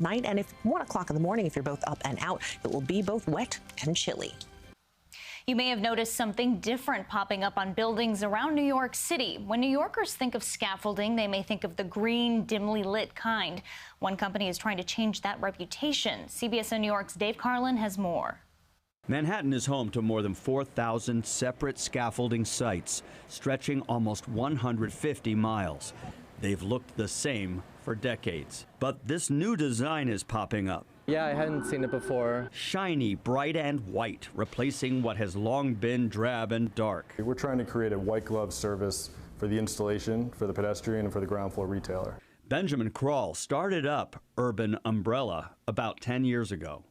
night, and if 1 o'clock in the morning, if you're both up and out, it will be both wet and chilly. You may have noticed something different popping up on buildings around New York City. When New Yorkers think of scaffolding, they may think of the green, dimly lit kind. One company is trying to change that reputation. CBSN New York's Dave Carlin has more. Manhattan is home to more than 4,000 separate scaffolding sites, stretching almost 150 miles. They've looked the same for decades. But this new design is popping up. Yeah, I hadn't seen it before. Shiny, bright, and white, replacing what has long been drab and dark. We're trying to create a white glove service for the installation, for the pedestrian, and for the ground floor retailer. Benjamin Krall started up Urban Umbrella about 10 years ago.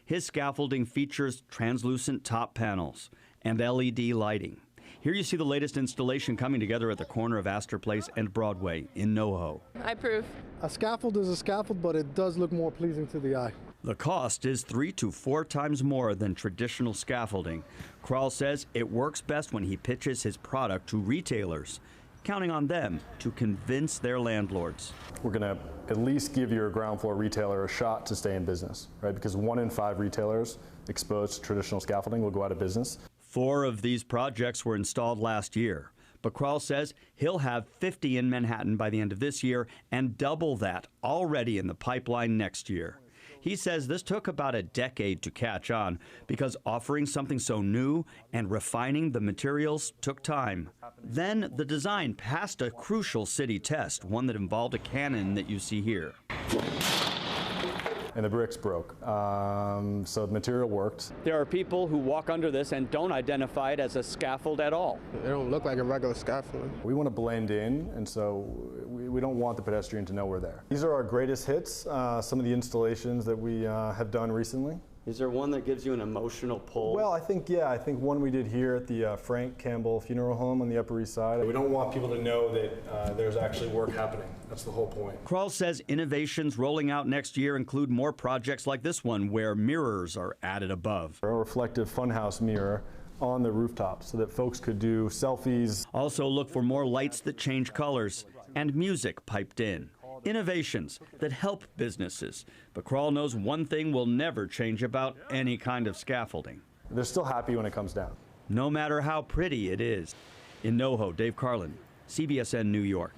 His scaffolding features translucent top panels and LED lighting. Here you see the latest installation coming together at the corner of Astor Place and Broadway in NoHo. I approve. A scaffold is a scaffold, but it does look more pleasing to the eye. The cost is 3 to 4 times more than traditional scaffolding. Krall says it works best when he pitches his product to retailers, counting on them to convince their landlords. We're going to at least give your ground floor retailer a shot to stay in business, right? Because 1 in 5 retailers exposed to traditional scaffolding will go out of business. 4 of these projects were installed last year, but Krall says he'll have 50 in Manhattan by the end of this year and double that already in the pipeline next year. He says this took about a decade to catch on because offering something so new and refining the materials took time. Then the design passed a crucial city test, one that involved a cannon that you see here. And the bricks broke, so the material worked. There are people who walk under this and don't identify it as a scaffold at all. It don't look like a regular scaffold. We want to blend in, and so we don't want the pedestrian to know we're there. These are our greatest hits, some of the installations that we have done recently. Is there one that gives you an emotional pull? Well, I think one we did here at the Frank Campbell Funeral Home on the Upper East Side. We don't want people to know that there's actually work happening. That's the whole point. Krall says innovations rolling out next year include more projects like this one where mirrors are added above. A reflective funhouse mirror on the rooftop so that folks could do selfies. Also look for more lights that change colors and music piped in. Innovations that help businesses. But Krall knows one thing will never change about any kind of scaffolding. They're still happy when it comes down. No matter how pretty it is. In NoHo, Dave Carlin, CBSN New York.